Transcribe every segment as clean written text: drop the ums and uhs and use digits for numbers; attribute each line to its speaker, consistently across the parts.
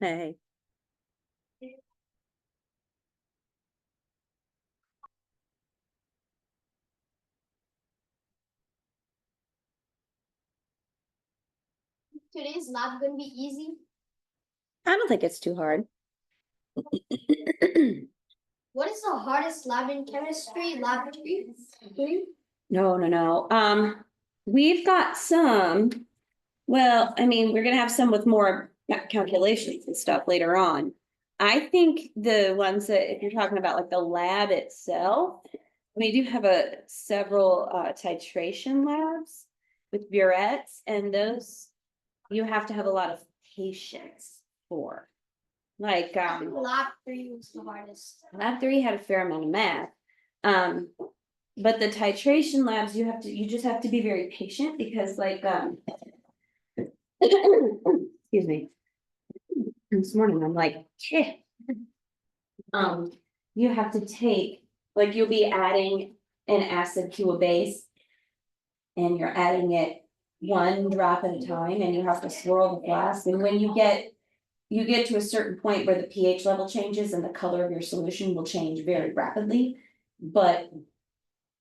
Speaker 1: Hey.
Speaker 2: Today's lab gonna be easy.
Speaker 1: I don't think it's too hard.
Speaker 2: What is the hardest lab in chemistry? Lab three?
Speaker 1: No. We've got some. Well, I mean, we're gonna have some with more calculations and stuff later on. I think the ones that, if you're talking about like the lab itself, we do have several titration labs with burettes, and those you have to have a lot of patience for. Like
Speaker 2: Lab three was the hardest.
Speaker 1: lab 3 had a fair amount of math. But the titration labs, you just have to be very patient because like excuse me. This morning I'm like, you have to take, like you'll be adding an acid to a base and you're adding it one drop at a time and you have to swirl the flask. And when you get to a certain point where the pH level changes and the color of your solution will change very rapidly, but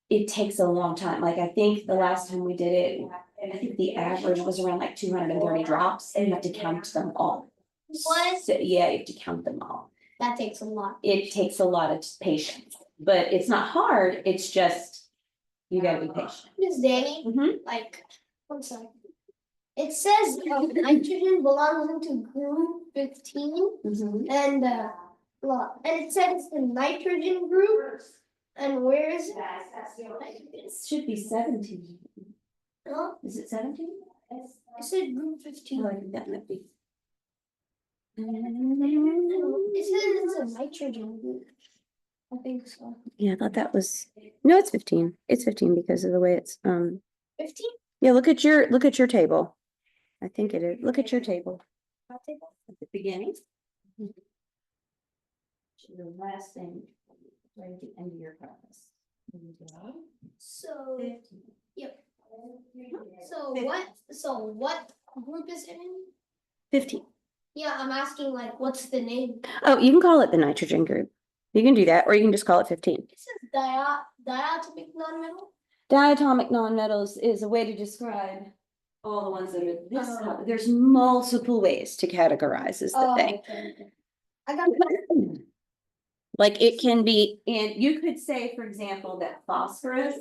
Speaker 1: it takes a long time. Like I think the last time we did it, I think the average was around like 230 drops and you have to count them all.
Speaker 2: What?
Speaker 1: So, yeah, you have to count them all.
Speaker 2: That takes a lot.
Speaker 1: It takes a lot of patience, but it's not hard. It's just, you gotta be patient.
Speaker 2: Miss Danny,
Speaker 1: Mhm.
Speaker 2: like, one second. It says nitrogen belongs into group 15 and it says the nitrogen group. And where is it?
Speaker 1: It should be 17.
Speaker 2: Huh?
Speaker 1: Is it 17?
Speaker 2: It said group 15.
Speaker 1: Oh, I think that might be.
Speaker 2: It says it's a nitrogen group. I think so.
Speaker 1: Yeah, I thought that was, no, it's 15. It's 15 because of the way it's
Speaker 2: 15?
Speaker 1: yeah, look at your table. I think it is. Look at your table. At the beginning. The last thing, right at the end of your preface.
Speaker 2: So
Speaker 1: 15.
Speaker 2: yep. So what group is it in?
Speaker 1: 15.
Speaker 2: Yeah, I'm asking like what's the name?
Speaker 1: Oh, you can call it the nitrogen group. You can do that, or you can just call it 15.
Speaker 2: It says diatomic nonmetal.
Speaker 1: Diatomic nonmetals is a way to describe all the ones that are this color. There's multiple ways to categorize is the thing.
Speaker 2: Okay. I got
Speaker 1: Like it can be, and you could say, for example, that phosphorus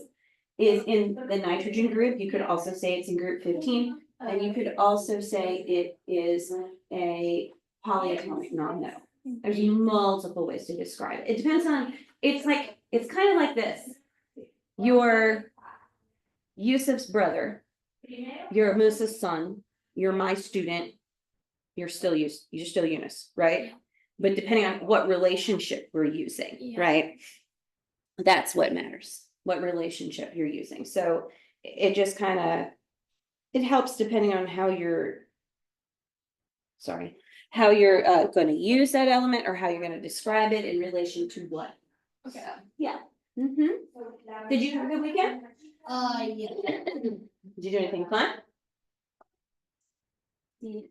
Speaker 1: is in the nitrogen group. You could also say it's in group 15. And you could also say it is a polyatomic nonmetal. There's multiple ways to describe it. It depends on, it's kind of like this. You're Yusuf's brother, you're Musa's son, you're my student, you're still Yunus, right? But depending on what relationship we're using, right? That's what matters, what relationship you're using. So it just kind of, it helps depending on how you're going to use that element or how you're going to describe it in relation to what.
Speaker 2: Okay.
Speaker 1: So, yeah. Did you have a good weekend?
Speaker 2: Yeah.
Speaker 1: Did you do anything fun?
Speaker 2: We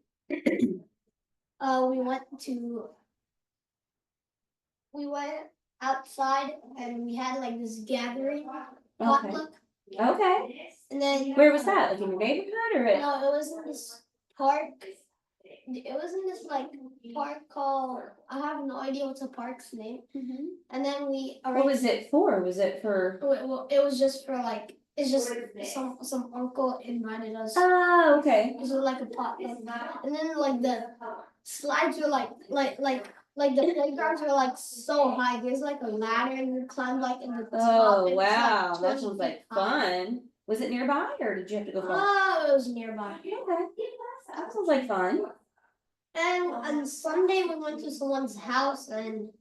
Speaker 2: went outside and we had like this gathering
Speaker 1: potluck. Okay.
Speaker 2: And then
Speaker 1: where was that? Like in your neighborhood or?
Speaker 2: No, it was in this park. It was in this like park called, I have no idea what's the park's name. And then
Speaker 1: what was it for? Was it for?
Speaker 2: Well, it was just for like, it's just some uncle invited us.
Speaker 1: Oh, okay.
Speaker 2: It was like a potluck. And then like the slides were like the playgrounds were like so high. There's like a ladder and you climb like in the top.
Speaker 1: Oh wow,
Speaker 2: like
Speaker 1: that sounds like fun. Was it nearby or did you have to go far?
Speaker 2: Oh, it was nearby.
Speaker 1: Okay. That sounds like fun.
Speaker 2: And on Sunday we went to someone's house and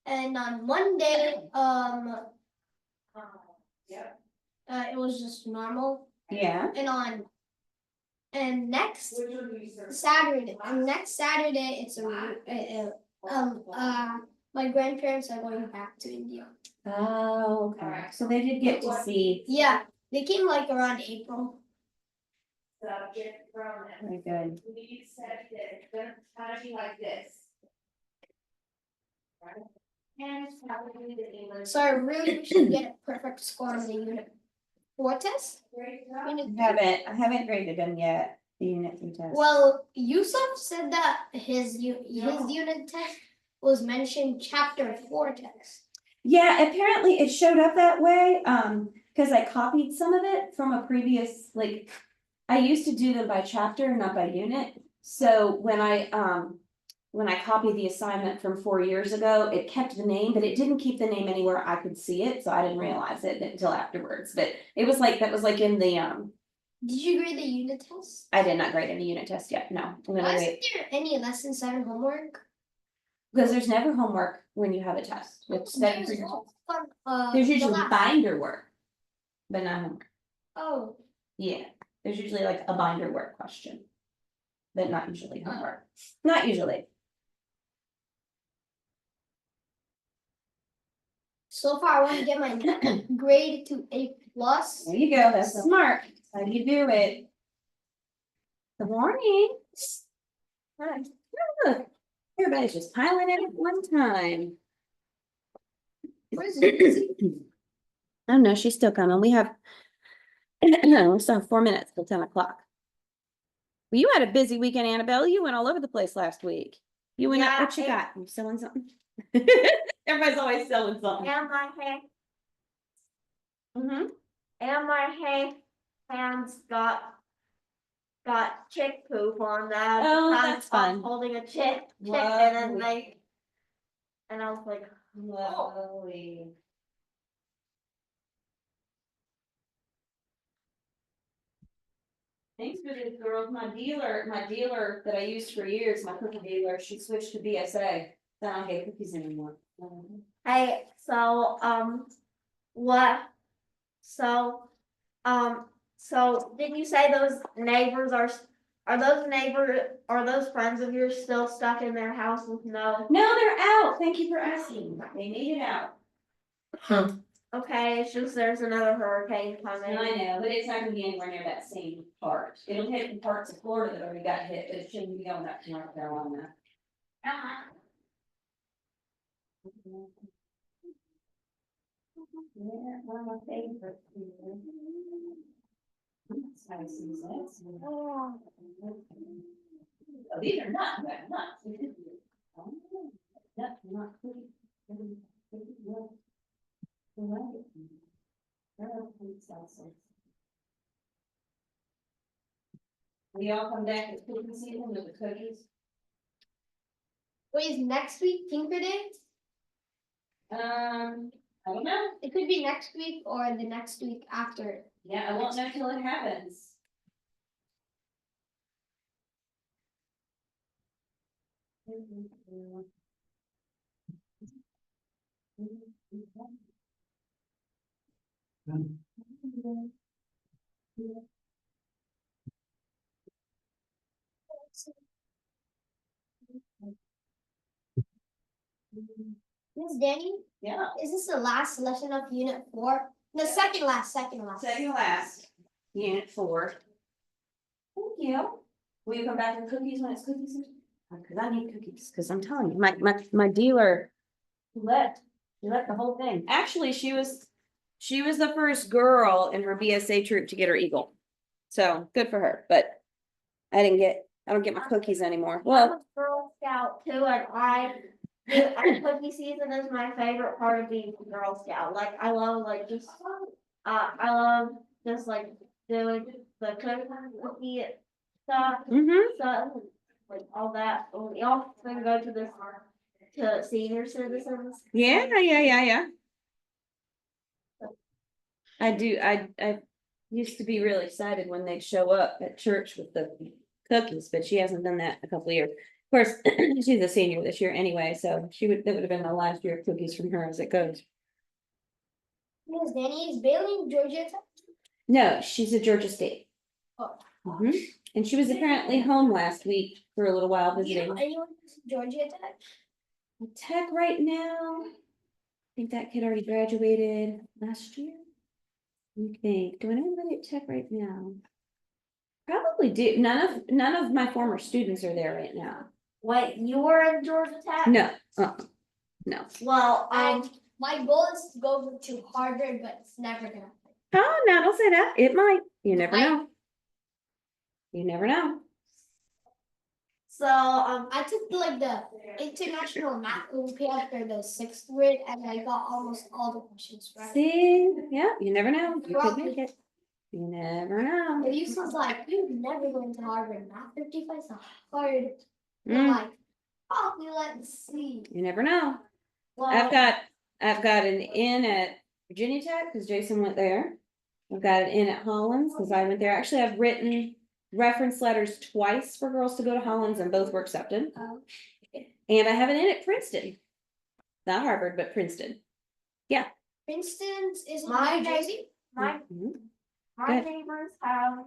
Speaker 2: and on Monday it was just normal.
Speaker 1: Yeah.
Speaker 2: And next Saturday it's my grandparents are going back to India.
Speaker 1: Oh, okay. So they did get to see.
Speaker 2: Yeah, they came like around April.
Speaker 3: subject from it.
Speaker 1: Very good.
Speaker 3: We said that it's gonna kind of be like this. Right? And it's probably the English.
Speaker 2: So I really wish to get a perfect score on the unit 4 test. Unit
Speaker 1: I haven't graded them yet, the unit 3 test.
Speaker 2: Well, Yusuf said that his unit test was mentioned chapter 4 text.
Speaker 1: Yeah, apparently it showed up that way, because I copied some of it from a previous, like, I used to do them by chapter, not by unit. So when I copied the assignment from 4 years ago, it kept the name, but it didn't keep the name anywhere I could see it, so I didn't realize it until afterwards. But it was like, that was like in the,
Speaker 2: Did you grade the unit test?
Speaker 1: I did not grade any unit test yet, no. I'm gonna
Speaker 2: Why
Speaker 1: wait.
Speaker 2: isn't there any lesson 7 homework?
Speaker 1: Because there's never homework when you have a test. It's study for your test. There's
Speaker 2: The
Speaker 1: usually
Speaker 2: last-
Speaker 1: binder work, but not homework.
Speaker 2: Oh,
Speaker 1: Yeah, there's usually like a binder work question. But not usually homework. Not usually.
Speaker 2: so far I want to get my grade to A+.
Speaker 1: There you go, that's smart. How do you do it? Good morning. Hi. Oh, look, everybody's just piling in at one time.
Speaker 2: Where's it?
Speaker 1: Oh no, she's still coming. We have, we still have 4 minutes till 10 o'clock. Well, you had a busy weekend, Annabelle. You went all over the place last week. You went up,
Speaker 3: Yeah,
Speaker 1: what you
Speaker 3: it-
Speaker 1: got? You selling something? Everybody's always selling something.
Speaker 3: And my hand,
Speaker 1: Mm-hmm.
Speaker 3: and my hands got chick poop on that.
Speaker 1: Oh,
Speaker 3: because
Speaker 1: that's
Speaker 3: I was
Speaker 1: fun.
Speaker 3: holding a chick, and then
Speaker 1: Lovely.
Speaker 3: and I was like,
Speaker 1: Lovely. Thanks for this, girls. My dealer that I used for years, my cookie dealer, she switched to BSA. Then I don't get cookies anymore.
Speaker 3: hey, so, what? So didn't you say those neighbors are those friends of yours still stuck in their house with no?
Speaker 1: No, they're out. Thank you for asking. They made it out.
Speaker 3: Okay, it's just there's another hurricane coming.
Speaker 1: I know, but it's not gonna be anywhere near that same part. It'll hit the parts of Florida that already got hit, but it shouldn't be going up to North Carolina. Yeah, one of my favorites. Spicy, that's. Oh, these are not bad nuts. Nuts, not pretty. We all come back at cookie season with the cookies.
Speaker 2: Wait, is next week Tinker Day?
Speaker 1: I don't know.
Speaker 2: It could be next week or the next week after.
Speaker 1: Yeah, I won't know till it happens.
Speaker 2: Miss Danny,
Speaker 1: Yeah,
Speaker 2: is this the last lesson of unit 4? The second last.
Speaker 1: second last, unit 4. Thank you. Will you come back with cookies when it's cookie season? Cause I need cookies, cause I'm telling you, my dealer left the whole thing. Actually, she was the first girl in her BSA troop to get her eagle. So good for her, but I don't get my cookies anymore.
Speaker 3: I'm
Speaker 1: Well,
Speaker 3: a Girl Scout too, and cookie season is my favorite part of being a Girl Scout. Like I love just like doing the cookie stuff. So like all that. We all can go to senior citizens.
Speaker 1: yeah. I used to be really excited when they'd show up at church with the cookies, but she hasn't done that in a couple of years. Of course, she's a senior this year anyway, so that would have been the last year of cookies from her as it goes.
Speaker 2: Miss Danny, is Bailey in Georgia Tech?
Speaker 1: No, she's at Georgia State.
Speaker 2: Oh.
Speaker 1: Mhm. And she was apparently home last week for a little while
Speaker 2: You
Speaker 1: visiting.
Speaker 2: know anyone who's in Georgia Tech?
Speaker 1: Tech right now. I think that kid already graduated last year. Let me think. Do I know anybody at Tech right now? Probably do. None of my former students are there right now.
Speaker 3: Wait, you were in Georgia Tech?
Speaker 1: No, no.
Speaker 3: Well,
Speaker 2: My goal is to go to Harvard, but it's never gonna happen.
Speaker 1: Oh, no, don't say that. It might. You never
Speaker 2: Might.
Speaker 1: know. You never know.
Speaker 3: so,
Speaker 2: I took like the international math Olympiad for the 6th grade, and I got almost all the questions right.
Speaker 1: See, yeah, you never know. You could
Speaker 2: Probably.
Speaker 1: make it. You never know.
Speaker 2: If you was like, you're never going to Harvard, math 55 is hard. I'm
Speaker 1: Mm,
Speaker 2: like, probably let's see.
Speaker 1: you never know.
Speaker 3: well,
Speaker 1: I've got an in at Virginia Tech because Jason went there. I've got an in at Hollins because I went there. Actually, I've written reference letters twice for girls to go to Hollins and both were accepted. And I have an in at Princeton. Not Harvard, but Princeton.
Speaker 2: Princeton's is
Speaker 3: My
Speaker 2: New Jersey.
Speaker 3: my
Speaker 1: Mhm.
Speaker 3: my
Speaker 1: Good.
Speaker 3: neighbors have,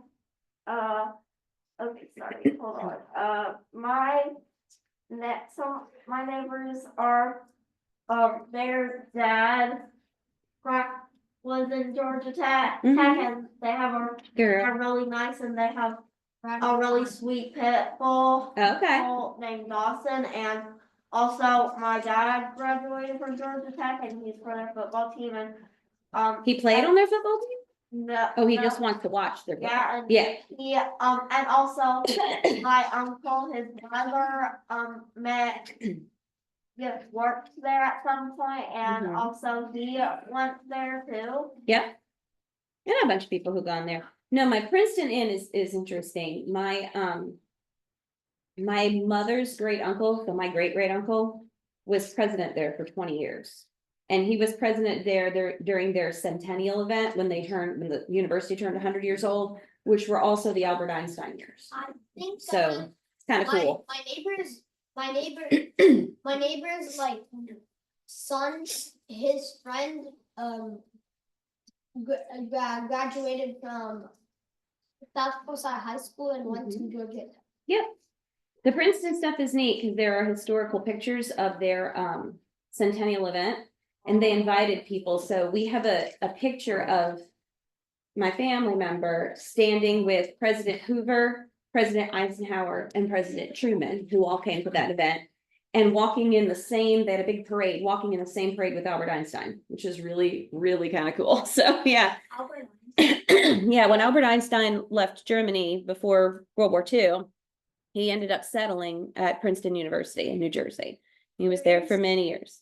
Speaker 3: okay, sorry, hold on, my neighbors are, their dad was in Georgia Tech,
Speaker 1: Mhm.
Speaker 3: and they have
Speaker 1: Girl.
Speaker 3: are really nice, and they have a really sweet pit bull.
Speaker 1: Okay.
Speaker 3: Bull named Dawson, and also my dad graduated from Georgia Tech, and he's for their football team, and,
Speaker 1: He played on their football team?
Speaker 3: no.
Speaker 1: Oh, he
Speaker 3: no.
Speaker 1: just wants to watch their football.
Speaker 3: Yeah, and
Speaker 1: Yeah.
Speaker 3: he, and also my uncle, his brother, worked there at some point, and
Speaker 1: Mhm.
Speaker 3: also he went there too.
Speaker 1: Yep. I know a bunch of people who've gone there. No, my Princeton Inn is interesting. My mother's great uncle, so my great great uncle, was president there for 20 years. And he was president there during their centennial event when the university turned 100 years old, which were also the Albert Einstein years.
Speaker 2: I think
Speaker 1: So it's kind of cool.
Speaker 2: my neighbor's like son, his friend, graduated from South Forsyth High School and went to Georgia.
Speaker 1: Yep. The Princeton stuff is neat because there are historical pictures of their centennial event and they invited people. So we have a picture of my family member standing with President Hoover, President Eisenhower, and President Truman, who all came to that event. And walking in they had a big parade, walking in the same parade with Albert Einstein, which is really, really kind of cool. So yeah. Yeah, when Albert Einstein left Germany before World War II, he ended up settling at Princeton University in New Jersey. He was there for many years.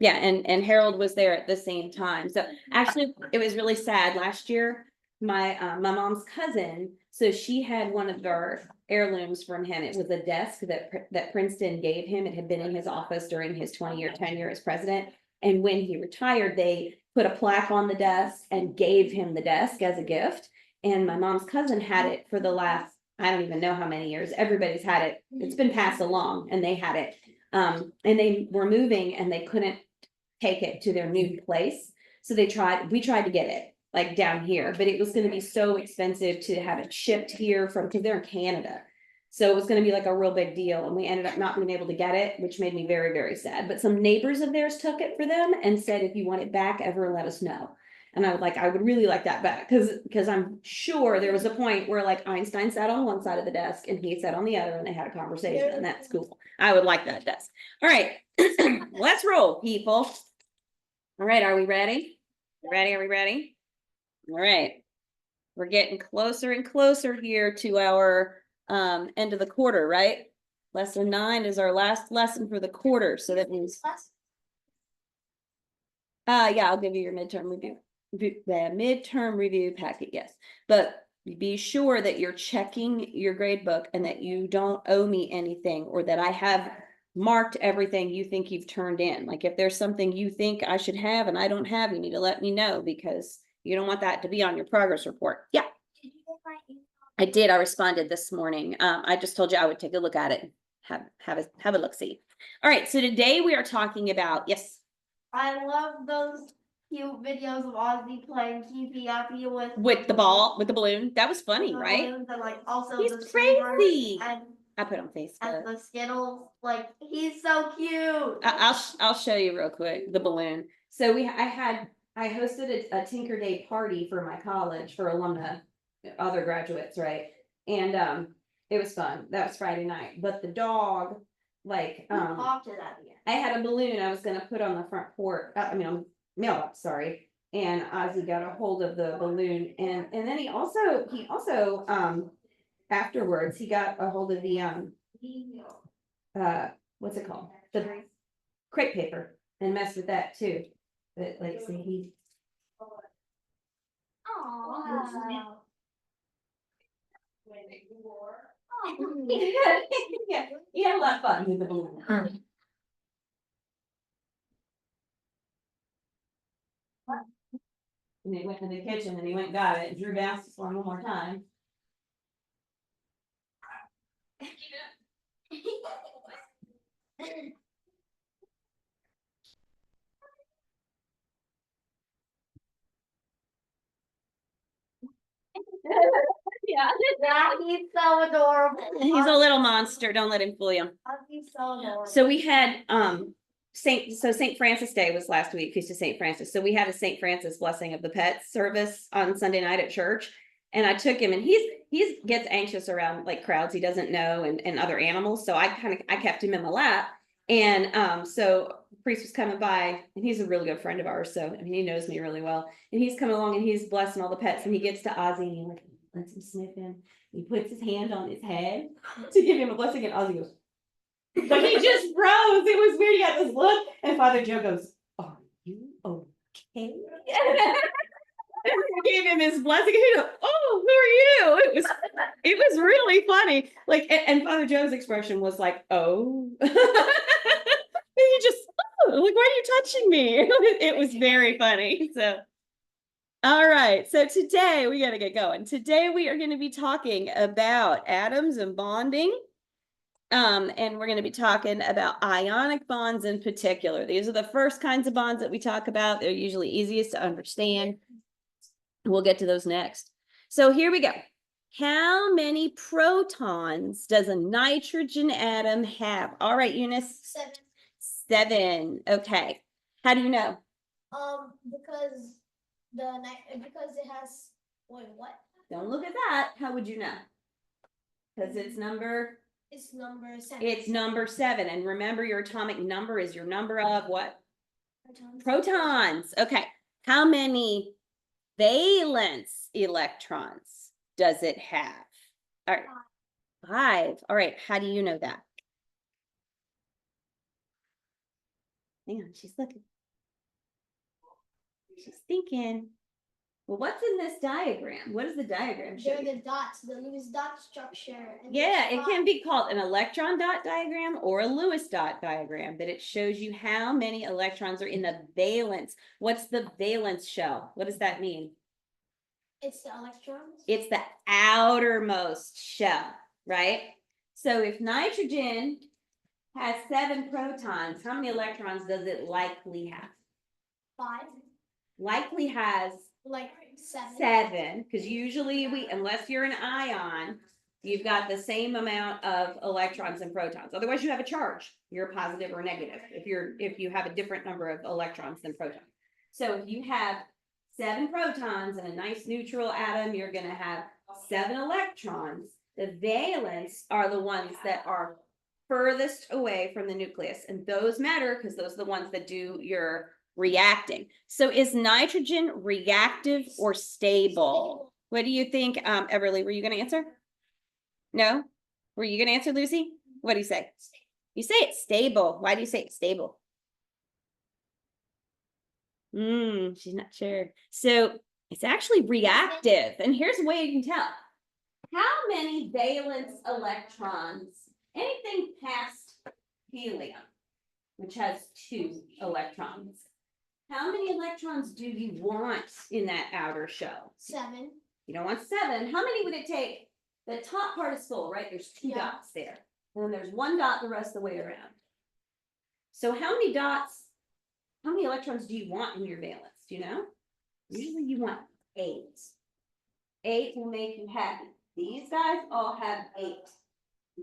Speaker 1: Yeah, and Harold was there at the same time. So actually, it was really sad. Last year, my mom's cousin, so she had one of our heirlooms from him. It was a desk that Princeton gave him. It had been in his office during his 20-year tenure as president. And when he retired, they put a plaque on the desk and gave him the desk as a gift. And my mom's cousin had it for the last, I don't even know how many years. Everybody's had it. It's been passed along and they had it. And they were moving and they couldn't take it to their new place. So we tried to get it like down here, but it was going to be so expensive to have it shipped here because they're in Canada. So it was going to be like a real big deal. And we ended up not being able to get it, which made me very, very sad. But some neighbors of theirs took it for them and said, if you want it back ever, let us know. And I would really like that back because I'm sure there was a point where like Einstein sat on one side of the desk and he sat on the other and they had a conversation and that's cool. I would like that desk. All right, let's roll, people. All right, are we ready? Ready? Are we ready? All right. We're getting closer and closer here to our end of the quarter, right? Lesson 9 is our last lesson for the quarter. So that means yeah, I'll give you your midterm review. The midterm review packet, yes. But be sure that you're checking your grade book and that you don't owe me anything or that I have marked everything you think you've turned in. Like if there's something you think I should have and I don't have, you need to let me know because you don't want that to be on your progress report. Yeah.
Speaker 2: Did you get my email?
Speaker 1: I did. I responded this morning. I just told you I would take a look at it. Have a look see. All right. So today we are talking about, yes.
Speaker 3: I love those cute videos of Ozzy playing keepy uppy
Speaker 1: With the ball, with the balloon. That was funny, right?
Speaker 3: balloons and like also
Speaker 1: He's
Speaker 3: the
Speaker 1: crazy.
Speaker 3: and
Speaker 1: I put on Facebook.
Speaker 3: and the Skittles, like he's so cute.
Speaker 1: I'll show you real quick the balloon. So I hosted a Tinker Day party for my college for alumni other graduates, right? And it was fun. That was Friday night. But the dog, like
Speaker 3: Talk to that again.
Speaker 1: I had a balloon I was gonna put on the front porch, on mailbox, sorry. And Ozzy got a hold of the balloon and then he also afterwards he got a hold of the what's it called? The crepe paper and messed with that too. But like see he
Speaker 3: Aww.
Speaker 1: yeah, he had a lot of fun with the balloon. And he went to the kitchen and he went and got it and Drew bounced for him one more time. Yeah.
Speaker 3: Yeah, he's so adorable.
Speaker 1: He's a little monster. Don't let him fool you.
Speaker 3: He's so adorable.
Speaker 1: So we had Saint Francis Day was last week, Feast of Saint Francis. So we had a Saint Francis blessing of the pets service on Sunday night at church. And I took him and he's gets anxious around like crowds he doesn't know and other animals. So I kept him in my lap. And so the priest was coming by and he's a really good friend of ours. So I mean he knows me really well. And he's coming along and he's blessing all the pets and he gets to Ozzy and he like lets him sniff him. He puts his hand on his head to give him a blessing and Ozzy goes. But he just froze. It was weird. He got this look, and Father Joe goes, "Are you okay?" Gave him his blessing. And he goes, "Oh, who are you?" It was really funny. Like, and Father Joe's expression was like, "Oh," and he just, "Oh, like, why are you touching me?" It was very funny. So, all right. So today we got to get going. Today we are going to be talking about atoms and bonding. And we're going to be talking about ionic bonds in particular. These are the first kinds of bonds that we talk about. They're usually easiest to understand. We'll get to those next. So here we go. How many protons does a nitrogen atom have? All right, Eunice. 7. Okay. How do you know?
Speaker 2: Because because it has, wait, what?
Speaker 1: Don't look at that. How would you know? Because it's number
Speaker 2: 7.
Speaker 1: It's number 7. And remember, your atomic number is your number of what? Protons. Okay. How many valence electrons does it have? All right. 5. All right. How do you know that? Hang on. She's looking. She's thinking. Well, what's in this diagram? What is the diagram show?
Speaker 2: They're the dots, the Lewis dot structure. And
Speaker 1: Yeah,
Speaker 2: there's
Speaker 1: it can be called an electron dot diagram or a Lewis dot diagram, but it shows you how many electrons are in the valence. What's the valence shell? What does that mean?
Speaker 2: It's the electrons.
Speaker 1: It's the outermost shell, right? So if nitrogen has 7 protons, how many electrons does it likely have?
Speaker 2: 5.
Speaker 1: Likely has
Speaker 2: Like 7.
Speaker 1: 7, because usually unless you're an ion, you've got the same amount of electrons and protons. Otherwise, you have a charge. You're positive or negative if you have a different number of electrons than protons. So if you have 7 protons and a nice neutral atom, you're going to have 7 electrons. The valence are the ones that are furthest away from the nucleus, and those matter because those are the ones that do your reacting. So is nitrogen reactive or stable? What do you think, Everly? Were you going to answer? No? Were you going to answer, Lucy? What do you say? You say it's stable. Why do you say it's stable? She's not sure. So it's actually reactive. And here's a way you can tell. How many valence electrons, anything past helium, which has 2 electrons, how many electrons do you want in that outer shell?
Speaker 2: 7.
Speaker 1: You don't want 7. How many would it take? The top part is full, right? There's 2 dots there. And then there's 1 dot the rest of the way around. So how many electrons do you want in your valence? Do you know? Usually you want 8. 8 will make you happy. These guys all have 8.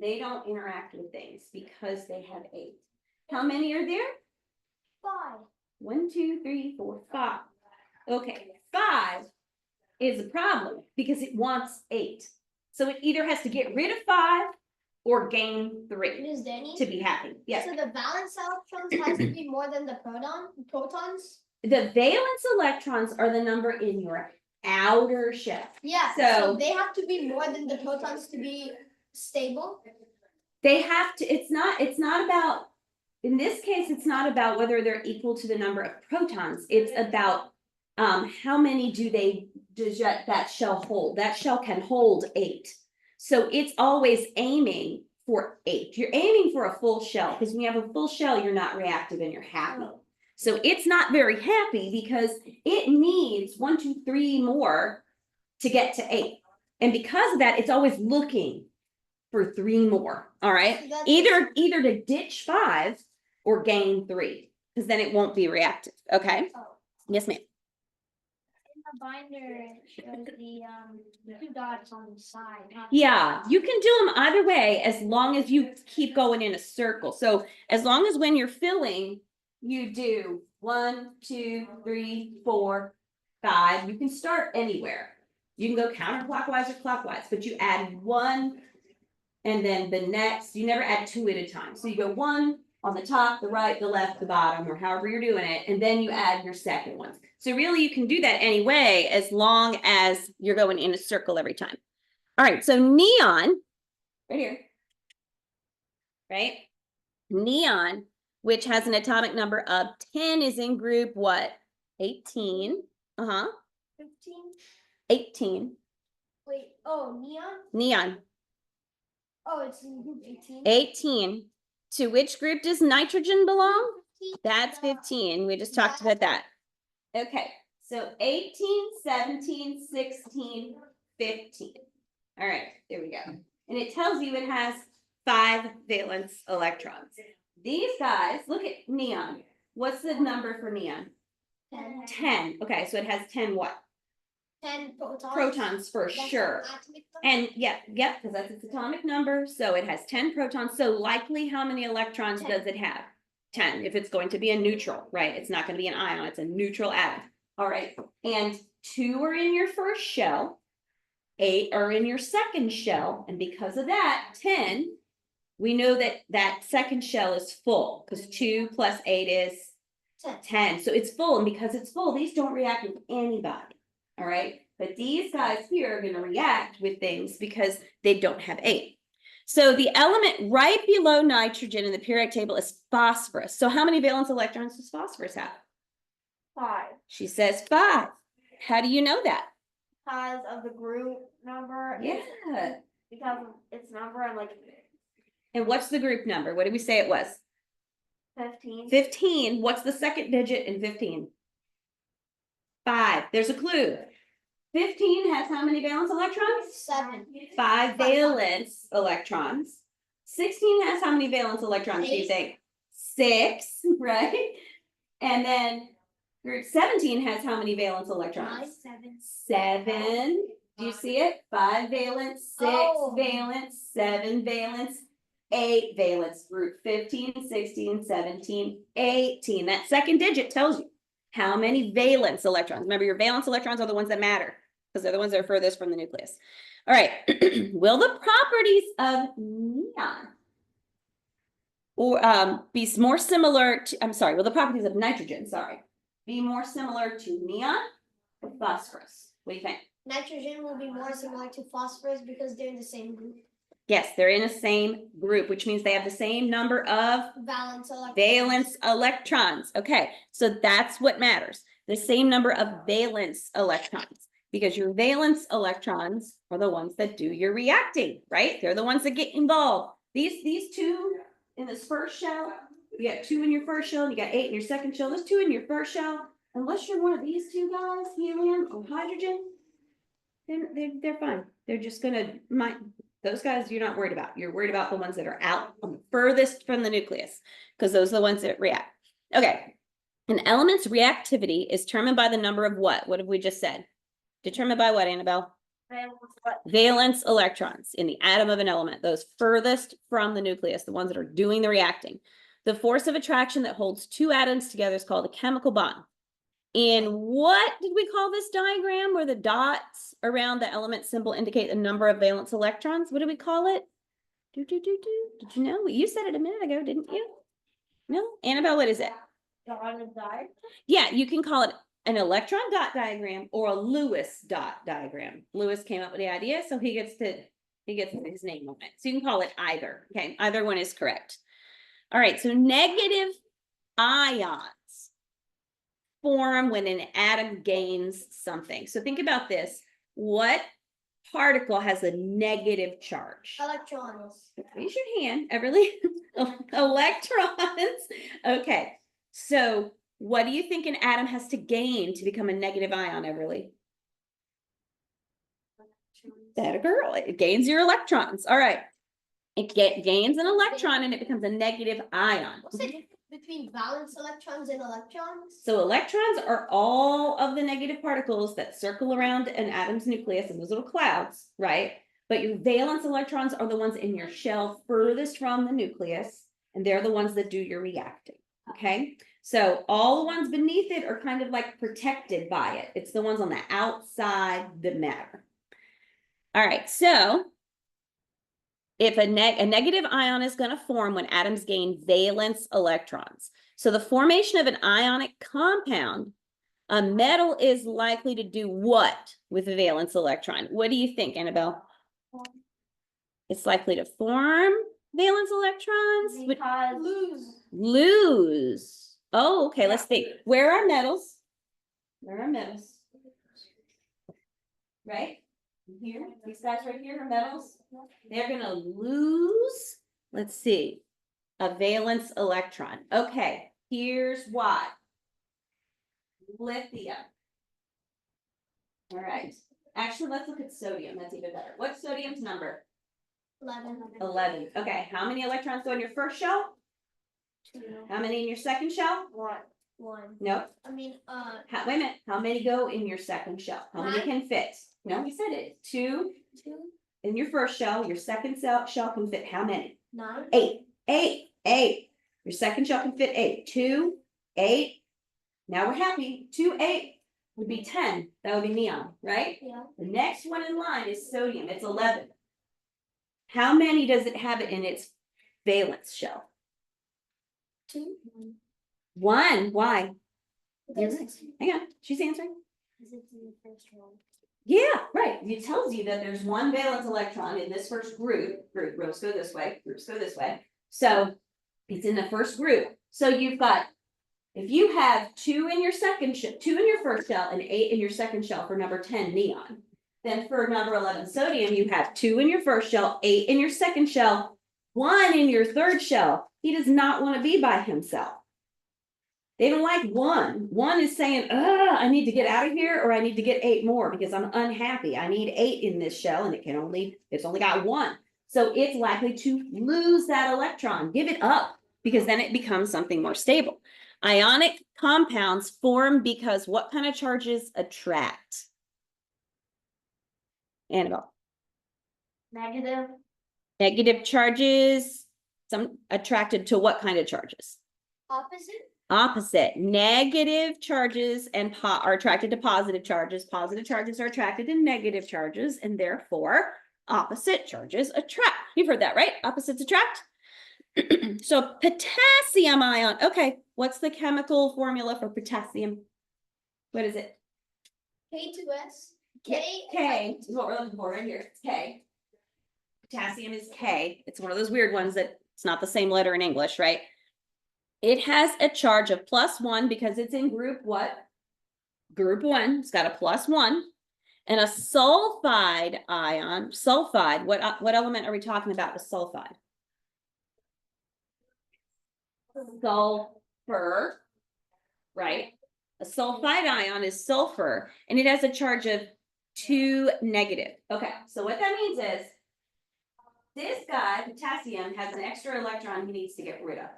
Speaker 1: They don't interact with things because they have 8. How many are there?
Speaker 2: 5.
Speaker 1: 1, 2, 3, 4, 5. Okay, 5 is a problem because it wants 8. So it either has to get rid of 5 or gain 3
Speaker 2: Miss Danny?
Speaker 1: to be happy. Yes.
Speaker 2: So the valence electrons has to be more than the protons?
Speaker 1: The valence electrons are the number in your outer shell.
Speaker 2: Yeah,
Speaker 1: So-
Speaker 2: so they have to be more than the protons to be stable?
Speaker 1: They have to, it's not about, in this case, it's not about whether they're equal to the number of protons. It's about how many does that shell hold? That shell can hold 8. So it's always aiming for 8. You're aiming for a full shell because when you have a full shell, you're not reactive and you're happy. So it's not very happy because it needs 1, 2, 3 more to get to 8. And because of that, it's always looking for 3 more. All right.
Speaker 2: So that's-
Speaker 1: Either to ditch 5 or gain 3, because then it won't be reactive. Okay.
Speaker 2: Oh.
Speaker 1: Yes, ma'am.
Speaker 3: In the binder, it shows the 2 dots on the side.
Speaker 1: Yeah, you can do them either way as long as you keep going in a circle. So as long as when you're filling, you do 1, 2, 3, 4, 5. You can start anywhere. You can go counterclockwise or clockwise, but you add 1 and then the next, you never add 2 at a time. So you go 1 on the top, the right, the left, the bottom, or however you're doing it, and then you add your second ones. So really you can do that anyway, as long as you're going in a circle every time. All right, so neon, right here, right? Neon, which has an atomic number of 10, is in group what? 18.
Speaker 2: 15?
Speaker 1: 18.
Speaker 2: Wait, oh, neon?
Speaker 1: Neon.
Speaker 2: Oh, it's in group 18?
Speaker 1: 18. To which group does nitrogen belong?
Speaker 2: 15?
Speaker 1: That's 15. We just talked about that. Okay, so 18, 17, 16, 15. All right, there we go. And it tells you it has 5 valence electrons. These guys, look at neon. What's the number for neon?
Speaker 2: 10.
Speaker 1: 10. Okay, so it has 10 what?
Speaker 2: 10 protons?
Speaker 1: Protons for
Speaker 2: That's
Speaker 1: sure.
Speaker 2: the atomic number?
Speaker 1: And yeah, because that's its atomic number. So it has 10 protons. So likely how many electrons
Speaker 2: 10.
Speaker 1: does it have? 10, if it's going to be a neutral, right? It's not going to be an ion, it's a neutral atom. All right, and 2 are in your first shell, 8 are in your second shell, and because of that, 10, we know that that second shell is full, because 2 plus 8 is 10. So it's full, and because it's full, these don't react with anybody. All right, but these guys here are going to react with things because they don't have 8. So the element right below nitrogen in the periodic table is phosphorus. So how many valence electrons does phosphorus have?
Speaker 3: 5.
Speaker 1: She says 5. How do you know that?
Speaker 3: Because of the group number.
Speaker 1: Yeah.
Speaker 3: Because of its number, I'm like
Speaker 1: And what's the group number? What did we say it was?
Speaker 3: 15.
Speaker 1: 15. What's the second digit in 15? 5. There's a clue. 15 has how many valence electrons?
Speaker 2: 7.
Speaker 1: 5 valence electrons. 16 has how many valence electrons do you
Speaker 2: 8.
Speaker 1: think? 6, right? And then group 17 has how many valence electrons? 7. Do you see it? 5 valence, 6
Speaker 2: Oh.
Speaker 1: valence, 7 valence, 8 valence. Group 15, 16, 17, 18. That second digit tells you how many valence electrons. Remember, your valence electrons are the ones that matter because they're the ones that are furthest from the nucleus. All right. Will the properties of neon or be more similar to, I'm sorry, will the properties of nitrogen, be more similar to neon or phosphorus? What do you think?
Speaker 2: Nitrogen will be more similar to phosphorus because they're in the same group.
Speaker 1: Yes, they're in the same group, which means they have the same number of
Speaker 2: Valence electrons.
Speaker 1: valence electrons. Okay, so that's what matters. The same number of valence electrons, because your valence electrons are the ones that do your reacting, right? They're the ones that get involved. These 2 in this first shell, you got 2 in your first shell, and you got 8 in your second shell. There's 2 in your first shell. Unless you're one of these 2 guys, helium or hydrogen, then they're fine. They're just gonna those guys you're not worried about. You're worried about the ones that are out on the furthest from the nucleus, because those are the ones that react. Okay. An element's reactivity is determined by the number of what? What have we just said? Determined by what, Annabelle? Valence electrons in the atom of an element, those furthest from the nucleus, the ones that are doing the reacting. The force of attraction that holds 2 atoms together is called a chemical bond. And what did we call this diagram where the dots around the element symbol indicate the number of valence electrons? What do we call it? Did you know? You said it a minute ago, didn't you? No? Annabelle, what is it?
Speaker 3: Dotted diagram.
Speaker 1: Yeah, you can call it an electron dot diagram or a Lewis dot diagram. Lewis came up with the idea, so he gets his name on it. So you can call it either. Okay, either one is correct. All right, so negative ions form when an atom gains something. So think about this. What particle has a negative charge?
Speaker 2: Electrons.
Speaker 1: Raise your hand, Everly. Electrons. Okay, so what do you think an atom has to gain to become a negative ion, Everly? That a girl. It gains your electrons. All right. It gains an electron and it becomes a negative ion.
Speaker 2: What's the difference between valence electrons and electrons?
Speaker 1: So electrons are all of the negative particles that circle around an atom's nucleus and those little clouds, right? But your valence electrons are the ones in your shell furthest from the nucleus, and they're the ones that do your reacting, okay? So all the ones beneath it are kind of like protected by it. It's the ones on the outside that matter. All right, so if a negative ion is going to form when atoms gain valence electrons. So the formation of an ionic compound, a metal is likely to do what with a valence electron? What do you think, Annabelle? It's likely to form valence electrons?
Speaker 3: Because
Speaker 1: Lose. Oh, okay, let's think. Where are metals? Where are metals? Right? Here, these guys right here are metals. They're gonna lose, let's see, a valence electron. Okay, here's why. Lithium. All right. Actually, let's look at sodium. That's even better. What's sodium's number?
Speaker 2: 11.
Speaker 1: 11. Okay, how many electrons go in your first shell?
Speaker 2: 2.
Speaker 1: How many in your second shell?
Speaker 2: 1.
Speaker 1: Nope.
Speaker 2: I mean,
Speaker 1: Wait a minute. How many go in your second shell? How many
Speaker 2: 9.
Speaker 1: can fit? No, we said it. 2
Speaker 2: 2.
Speaker 1: in your first shell. Your second shell can fit how many?
Speaker 2: 9.
Speaker 1: 8. Your second shell can fit 8. 2, 8. Now we're happy. 2, 8 would be 10. That would be neon, right?
Speaker 2: Yeah.
Speaker 1: The next one in line is sodium. It's 11. How many does it have in its valence shell?
Speaker 2: 2.
Speaker 1: 1. Why?
Speaker 2: Because
Speaker 1: Hang on. She's answering.
Speaker 2: it's in the first one.
Speaker 1: Yeah, right. It tells you that there's one valence electron in this first group. Rows go this way, groups go this way. So it's in the first group. So you've got, if you have 2 in your second 2 in your first shell and 8 in your second shell for number 10 neon, then for number 11 sodium, you have 2 in your first shell, 8 in your second shell, 1 in your third shell. He does not want to be by himself. They don't like 1. 1 is saying, I need to get out of here, or I need to get 8 more because I'm unhappy. I need 8 in this shell, and it's only got 1. So it's likely to lose that electron, give it up, because then it becomes something more stable. Ionic compounds form because what kind of charges attract? Annabelle.
Speaker 3: negative.
Speaker 1: Negative charges, some attracted to what kind of charges?
Speaker 2: Opposite.
Speaker 1: Opposite. Negative charges are attracted to positive charges. Positive charges are attracted to negative charges, and therefore opposite charges attract. You've heard that, right? Opposites attract. So potassium ion. Okay, what's the chemical formula for potassium? What is it?
Speaker 2: K2S.
Speaker 1: K is what we're looking for right here. It's K. Potassium is K. It's one of those weird ones that it's not the same letter in English, right? It has a charge of +1 because it's in group what? Group 1. It's got a +1. And a sulfide ion. Sulfide, what element are we talking about with sulfide? Sulfur, right? A sulfide ion is sulfur, and it has a charge of 2 negative. Okay, so what that means is this guy, potassium, has an extra electron he needs to get rid of.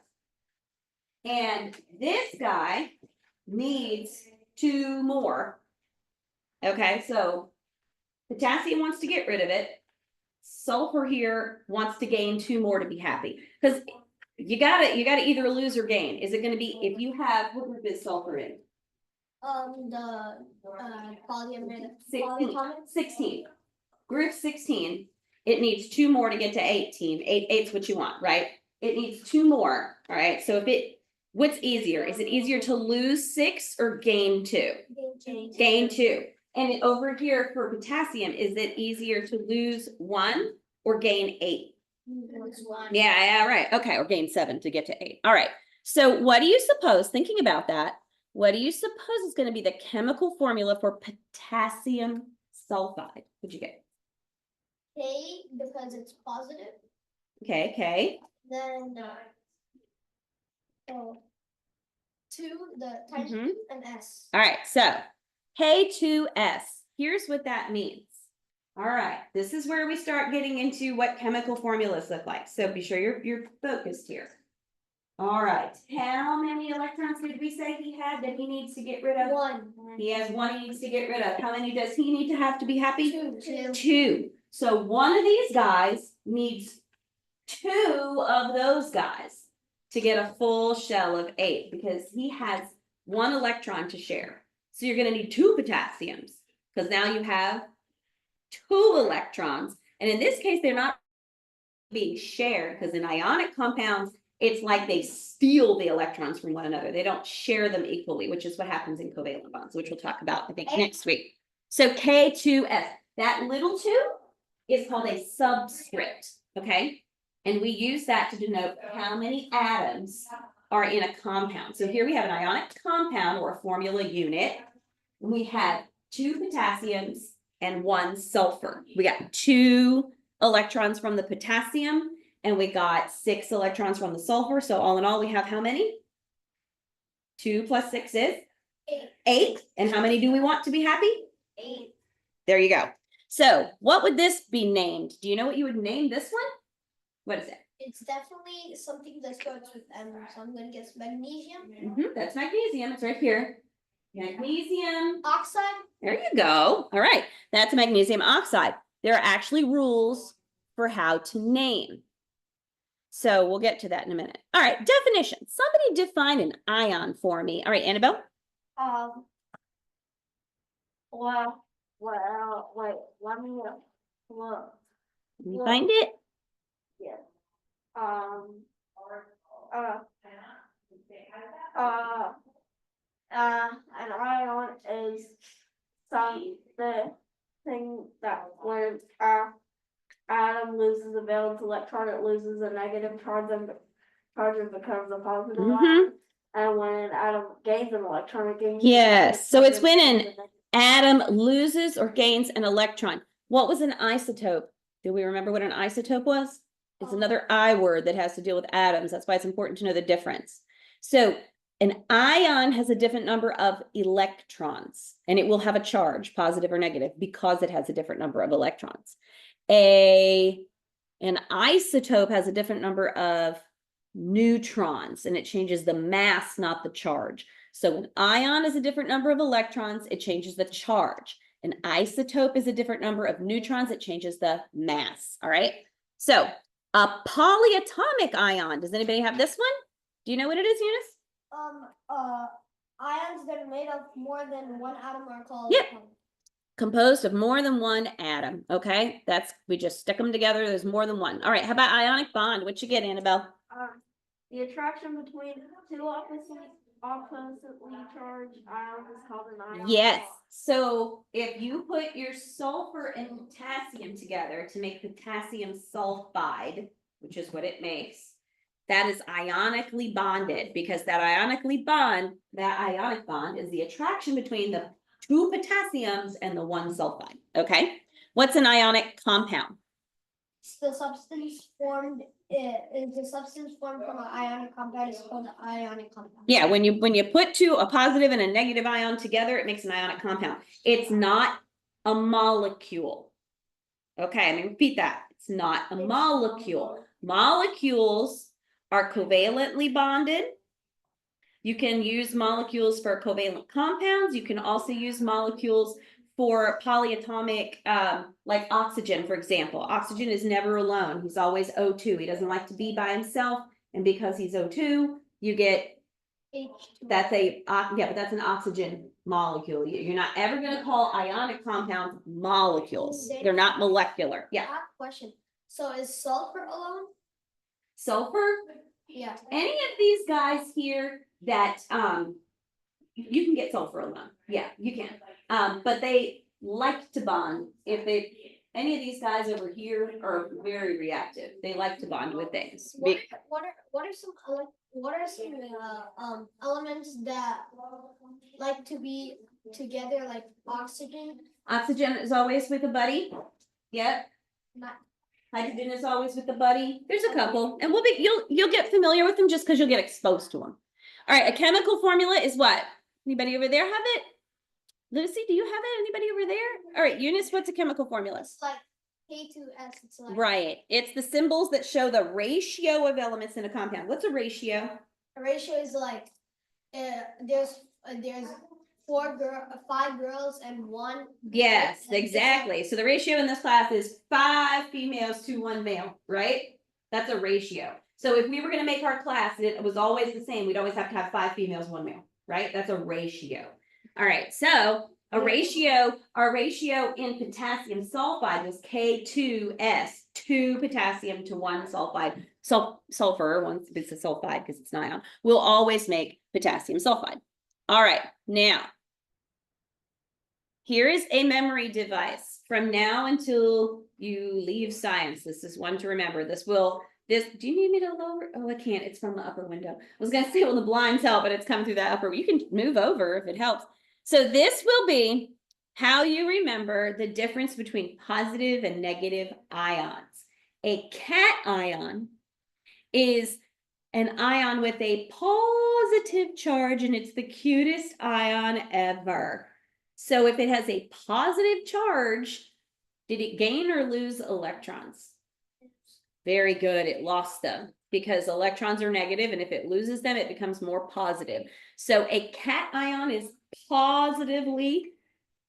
Speaker 1: And this guy needs 2 more. Okay, so potassium wants to get rid of it. Sulfur here wants to gain 2 more to be happy. Because you gotta either lose or gain. Is it gonna be, if you have, what group is sulfur in?
Speaker 2: The polyatomic.
Speaker 1: 16. Group 16, it needs 2 more to get to 18. Eight's what you want, right? It needs 2 more, all right? So what's easier? Is it easier to lose 6 or gain 2? Gain 2. And over here for potassium, is it easier to lose 1 or gain 8? Yeah, right. Okay, or gain 7 to get to 8. All right. So what do you suppose, thinking about that, what do you suppose is going to be the chemical formula for potassium sulfide? What'd you get?
Speaker 2: K, because it's positive.
Speaker 1: Okay, K.
Speaker 2: Then 2, the times
Speaker 1: Mhm.
Speaker 2: 2, and S.
Speaker 1: All right, so K2S. Here's what that means. All right, this is where we start getting into what chemical formulas look like. So be sure you're focused here. All right, how many electrons did we say he had that he needs to get rid of?
Speaker 2: 1.
Speaker 1: He has 1 he needs to get rid of. How many does he need to have to be happy?
Speaker 2: 2.
Speaker 1: 2. So one of these guys needs 2 of those guys to get a full shell of 8 because he has 1 electron to share. So you're going to need 2 potassiums because now you have 2 electrons. And in this case, they're not being shared because in ionic compounds, it's like they steal the electrons from one another. They don't share them equally, which is what happens in covalent bonds, which we'll talk about, I think, next week. So K2S, that little 2 is called a subscript, okay? And we use that to denote how many atoms are in a compound. So here we have an ionic compound or a formula unit. We have 2 potassiums and 1 sulfur. We got 2 electrons from the potassium and we got 6 electrons from the sulfur. So all in all, we have how many? 2 plus 6 is? 8. And how many do we want to be happy?
Speaker 2: 8.
Speaker 1: There you go. So what would this be named? Do you know what you would name this one? What is it?
Speaker 2: It's definitely something that starts with M, so I'm going to guess magnesium.
Speaker 1: That's magnesium. It's right here. Magnesium
Speaker 2: Oxide.
Speaker 1: There you go. All right. That's magnesium oxide. There are actually rules for how to name. So we'll get to that in a minute. All right. Definition. Somebody define an ion for me. All right, Annabelle.
Speaker 3: Well, wait, let me look.
Speaker 1: Can you find it?
Speaker 3: Yeah. An ion is something that when atom loses a valence electron, it loses a negative charge and becomes a positive ion. And when an atom gains an electron, it gains.
Speaker 1: Yes. So it's when an atom loses or gains an electron. What was an isotope? Do we remember what an isotope was? It's another I word that has to deal with atoms. That's why it's important to know the difference. So an ion has a different number of electrons, and it will have a charge, positive or negative, because it has a different number of electrons. An isotope has a different number of neutrons, and it changes the mass, not the charge. So an ion is a different number of electrons, it changes the charge. An isotope is a different number of neutrons, it changes the mass. All right. So a polyatomic ion, does anybody have this one? Do you know what it is, Eunice?
Speaker 2: Ions that are made of more than 1 atom are called.
Speaker 1: Yep. Composed of more than 1 atom. Okay, we just stick them together. There's more than 1. All right, how about ionic bond? What you get, Annabelle?
Speaker 3: The attraction between 2 oppositely charged ions is called an ionic bond.
Speaker 1: Yes. So if you put your sulfur and potassium together to make potassium sulfide, which is what it makes, that is ionically bonded because that ionic bond is the attraction between the 2 potassiums and the 1 sulfide. Okay. What's an ionic compound?
Speaker 2: It's the substance formed. Is the substance formed from an ionic compound is called an ionic compound. Yeah, when you put a positive and a negative ion together, it makes an ionic compound. It's not a molecule. Okay, I'm gonna repeat that. It's not a molecule. Molecules are covalently bonded. You can use molecules for covalent compounds. You can also use molecules for polyatomic, like oxygen, for example. Oxygen is never alone. He's always O2. He doesn't like to be by himself. And because he's O2, you get, H2O.
Speaker 1: that's an oxygen molecule. You're not ever gonna call ionic compounds molecules. They're not molecular.
Speaker 2: I
Speaker 1: Yeah,
Speaker 2: have a question. So is sulfur alone?
Speaker 1: sulfur,
Speaker 2: Yeah.
Speaker 1: any of these guys here that, you can get sulfur alone. Yeah, you can. But they like to bond if any of these guys over here are very reactive. They like to bond with things.
Speaker 2: What are some elements that like to be together, like oxygen?
Speaker 1: Oxygen is always with a buddy. Yep.
Speaker 2: Not-
Speaker 1: Hydrogen is always with the buddy. There's a couple, and you'll get familiar with them just because you'll get exposed to them. All right, a chemical formula is what? Anybody over there have it? Lucy, do you have it? Anybody over there? All right, Eunice, what's a chemical formula?
Speaker 2: It's like K2S. It's like
Speaker 1: Right, it's the symbols that show the ratio of elements in a compound. What's a ratio?
Speaker 2: a ratio is like there's 5 girls and 1.
Speaker 1: Yes,
Speaker 2: and it's
Speaker 1: exactly. So the ratio in this class is 5 females to 1 male, right? That's a ratio. So if we were gonna make our class, it was always the same. We'd always have to have 5 females, 1 male, right? That's a ratio. All right, so our ratio in potassium sulfide was K2S, 2 potassium to 1 sulfide. Sulfur, once it's a sulfide because it's an ion, will always make potassium sulfide. All right, now here is a memory device from now until you leave science. This is one to remember. Do you need me to lower? Oh, I can't. It's from the upper window. I was going to say, well, the blinds help, but it's come through that upper. You can move over if it helps. So this will be how you remember the difference between positive and negative ions. A cation is an ion with a positive charge, and it's the cutest ion ever. So if it has a positive charge, did it gain or lose electrons? Very good, it lost them because electrons are negative, and if it loses them, it becomes more positive. So a cation is positively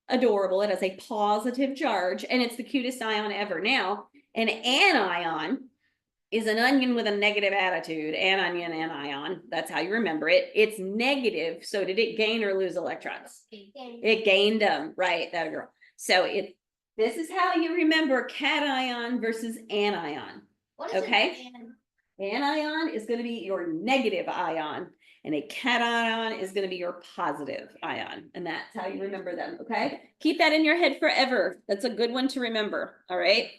Speaker 1: adorable. It has a positive charge, and it's the cutest ion ever. Now, an anion is an onion with a negative attitude. Anion. That's how you remember it. It's negative. So did it gain or lose electrons? It gained them, right? That girl. So this is how you remember cation versus anion.
Speaker 2: What is
Speaker 1: Okay.
Speaker 2: an
Speaker 1: Anion is going to be your negative ion, and a cation is going to be your positive ion. And that's how you remember them. Okay. Keep that in your head forever. That's a good one to remember. All right.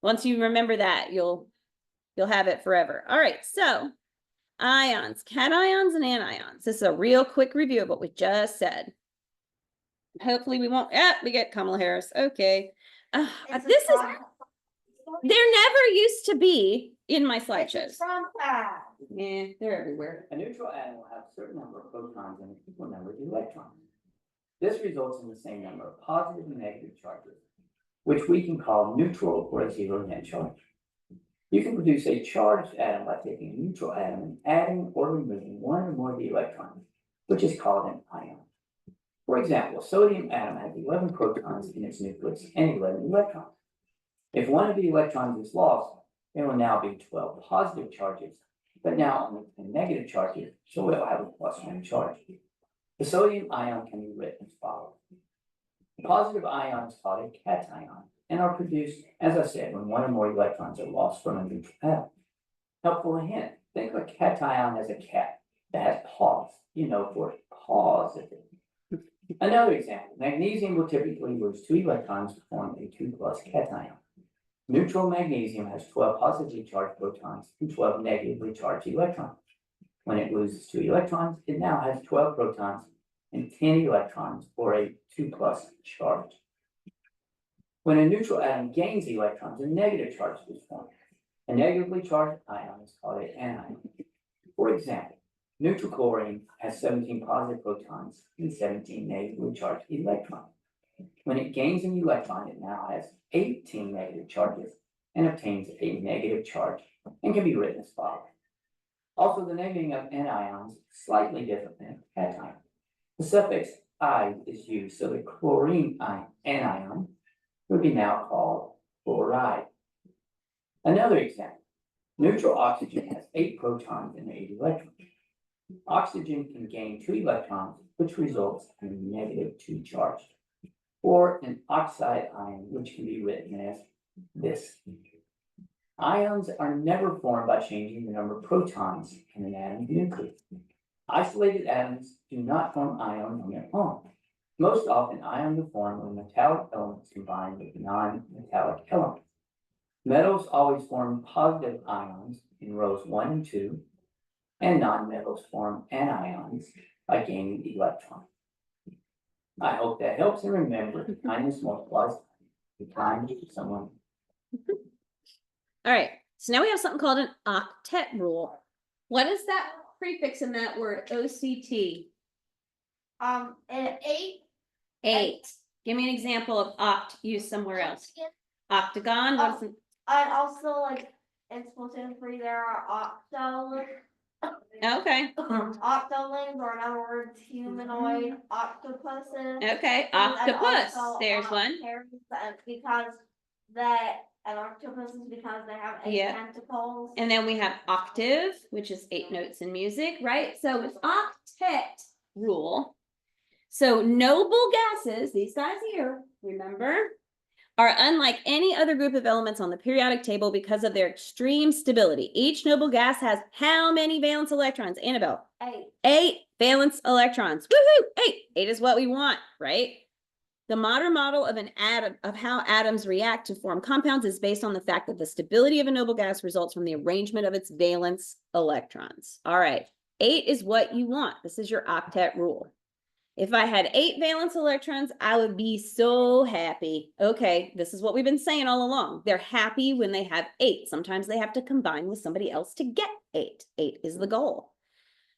Speaker 1: Once you remember that, you'll have it forever. All right. So ions, cations and anions. This is a real quick review of what we just said. Hopefully we won't, we get Kamala Harris. Okay. There never used to be in my slideshows. Yeah, they're everywhere.
Speaker 4: A neutral atom will have a certain number of protons and an equal number of electrons. This results in the same number of positive and negative charges, which we can call neutral or a zero net charge. You can produce a charged atom by taking a neutral atom and adding or removing 1 or more of the electrons, which is called an ion. For example, a sodium atom has 11 protons in its nucleus and 11 electrons. If 1 of the electrons is lost, there will now be 12 positive charges, but now only 10 negative charges, so we'll have a +1 charge. The sodium ion can be written as follows. The positive ion is called a cation and are produced, as I said, when 1 or more electrons are lost from a neutral atom. Helpful hint, think of a cation as a cat that has paws, for positive. Another example, magnesium will typically lose 2 electrons to form a 2+ cation. Neutral magnesium has 12 positively charged protons and 12 negatively charged electrons. When it loses 2 electrons, it now has 12 protons and 10 electrons, or a 2+ charge. When a neutral atom gains electrons, a negative charge is formed. A negatively charged ion is called an anion. For example, neutral chlorine has 17 positive protons and 17 negatively charged electrons. When it gains an electron, it now has 18 negative charges and obtains a negative charge and can be written as follows. Also, the naming of anions is slightly different than cation. The suffix "-ide" is used, so the chlorine anion would be now called chloride. Another example, neutral oxygen has 8 protons and 8 electrons. Oxygen can gain 2 electrons, which results in a -2 charge, or an oxide ion, which can be written as this. Ions are never formed by changing the number of protons in an atom's nucleus. Isolated atoms do not form ions on their own. Most often, ions are formed when metallic elements combine with non-metallic elements. Metals always form positive ions in rows 1 and 2, and non-metals form anions by gaining electrons. I hope that helps, and remember, kindness multiplies. Be kind to someone.
Speaker 1: All right, so now we have something called an octet rule. What is that prefix in that word, OCT?
Speaker 3: And 8.
Speaker 1: 8. Give me an example of oct used somewhere else. Octagon, what's an
Speaker 3: And also like in Splatoon 3 there are octolinks.
Speaker 1: okay.
Speaker 3: Octolings, or in other words, humanoid octopuses.
Speaker 1: Okay,
Speaker 3: And
Speaker 1: octopus.
Speaker 3: also
Speaker 1: There's one.
Speaker 3: Because an octopus is because they have 8
Speaker 1: Yeah.
Speaker 3: tentacles.
Speaker 1: And then we have octave, which is 8 notes in music, right? So it's octet rule. So noble gases, these guys here, remember, are unlike any other group of elements on the periodic table because of their extreme stability. Each noble gas has how many valence electrons, Annabelle?
Speaker 3: 8.
Speaker 1: 8 valence electrons. Woohoo! 8. 8 is what we want, right? The modern model of an atom, of how atoms react to form compounds, is based on the fact that the stability of a noble gas results from the arrangement of its valence electrons. All right, 8 is what you want. This is your octet rule. If I had 8 valence electrons, I would be so happy. Okay, this is what we've been saying all along. They're happy when they have 8. Sometimes they have to combine with somebody else to get 8. 8 is the goal.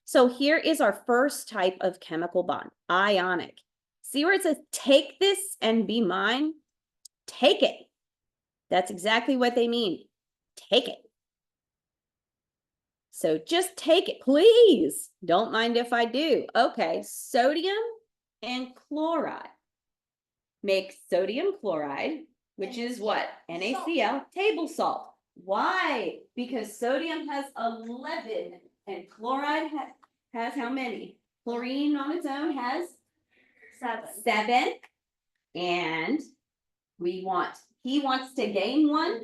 Speaker 1: So here is our first type of chemical bond, ionic. See where it says, take this and be mine? Take it. That's exactly what they mean. Take it. So just take it, please. Don't mind if I do. Okay, sodium and chloride make sodium chloride, which is what? NaCl, table salt. Why? Because sodium has 11 and chloride has how many? Chlorine on its own has 7. And he wants to gain 1.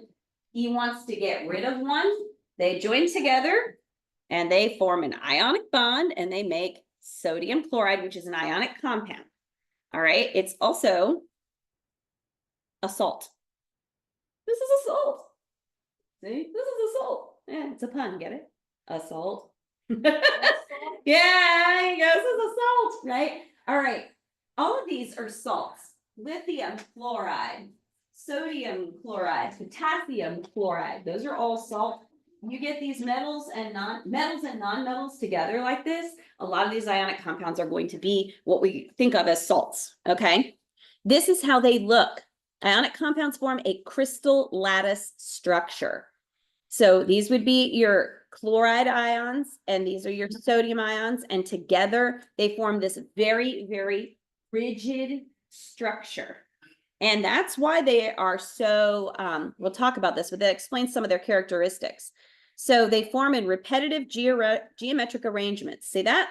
Speaker 1: He wants to get rid of 1. They join together and they form an ionic bond and they make sodium chloride, which is an ionic compound. All right. It's also a salt. This is a salt. See, this is a salt. Yeah, it's a pun. Get it? A salt. Yeah, there you go. This is a salt, right? All right. All of these are salts. Lithium chloride, sodium chloride, potassium chloride. Those are all salt. You get these metals and non-metals together like this, a lot of these ionic compounds are going to be what we think of as salts, okay? This is how they look. Ionic compounds form a crystal lattice structure. So these would be your chloride ions, and these are your sodium ions, and together they form this very, very rigid structure. And that's why they are so, we'll talk about this, but that explains some of their characteristics. So they form in repetitive geometric arrangements. See that?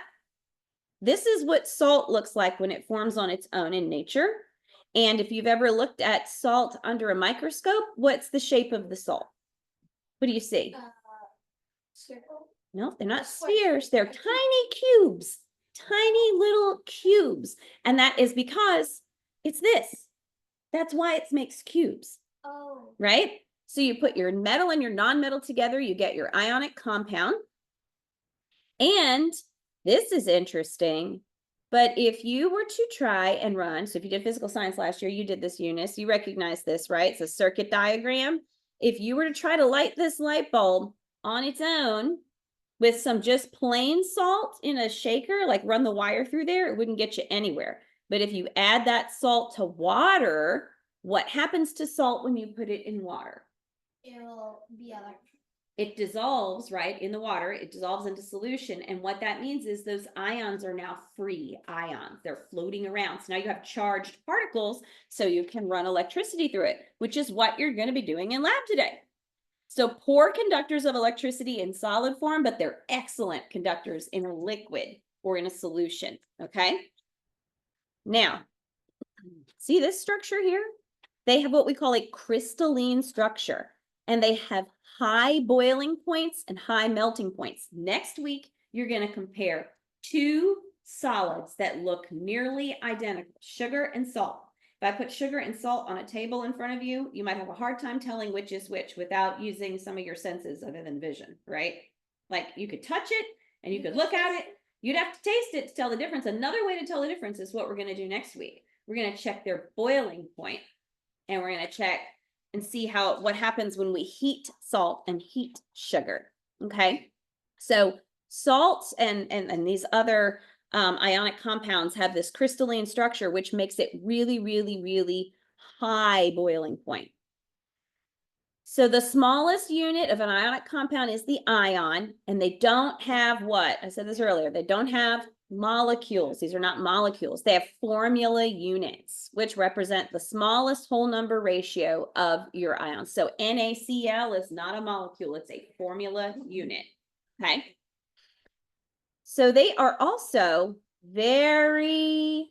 Speaker 1: This is what salt looks like when it forms on its own in nature. And if you've ever looked at salt under a microscope, what's the shape of the salt? What do you see?
Speaker 2: Circle.
Speaker 1: No, they're not spheres. They're tiny cubes, tiny little cubes. And that is because it's this. That's why it makes cubes.
Speaker 2: Oh.
Speaker 1: Right? So you put your metal and your non-metal together, you get your ionic compound. And this is interesting. But if you were to try and run, so if you did physical science last year, you did this, Eunice, you recognize this, right? It's a circuit diagram. If you were to try to light this light bulb on its own with some just plain salt in a shaker, like run the wire through there, it wouldn't get you anywhere. But if you add that salt to water, what happens to salt when you put it in water?
Speaker 2: It'll be electric.
Speaker 1: It dissolves, right, in the water. It dissolves into solution. And what that means is those ions are now free ions. They're floating around. So now you have charged particles, so you can run electricity through it, which is what you're going to be doing in lab today. So poor conductors of electricity in solid form, but they're excellent conductors in a liquid or in a solution, okay? Now, see this structure here? They have what we call a crystalline structure, and they have high boiling points and high melting points. Next week, you're going to compare two solids that look nearly identical, sugar and salt. If I put sugar and salt on a table in front of you, you might have a hard time telling which is which without using some of your senses other than vision, right? Like you could touch it and you could look at it. You'd have to taste it to tell the difference. Another way to tell the difference is what we're going to do next week. We're going to check their boiling point, and we're going to check and see what happens when we heat salt and heat sugar. Okay. So salts and these other ionic compounds have this crystalline structure, which makes it really, really, really high boiling point. So the smallest unit of an ionic compound is the ion, and they don't have what? I said this earlier. They don't have molecules. These are not molecules. They have formula units, which represent the smallest whole number ratio of your ions. So NaCl is not a molecule. It's a formula unit. Okay. So they are also very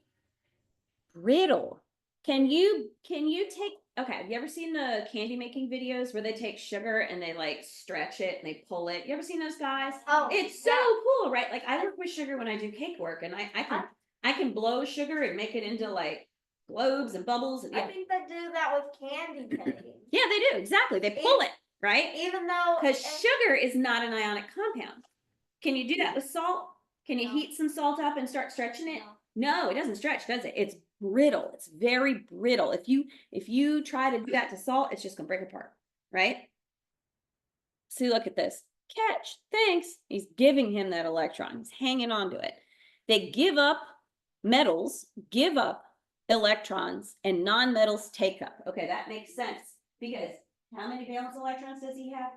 Speaker 1: brittle. Can you take, okay, have you ever seen the candy making videos where they take sugar and they like stretch it and they pull it? You ever seen those guys?
Speaker 2: Oh,
Speaker 1: It's so cool, right? Like I work with sugar when I do cake work, and I can blow sugar and make it into like globes and bubbles. And
Speaker 3: I think they do that with candy canes.
Speaker 1: yeah, they do, exactly. They pull it, right?
Speaker 3: Even though.
Speaker 1: Because sugar is not an ionic compound. Can you do that with salt? Can you heat some salt up and start stretching it? No, it doesn't stretch, does it? It's brittle. It's very brittle. If you try to do that to salt, it's just gonna break apart, right? See, look at this. Catch, thanks. He's giving him that electron. He's hanging on to it. They give up, metals give up electrons, and non-metals take up. Okay, that makes sense. Because how many valence electrons does he have?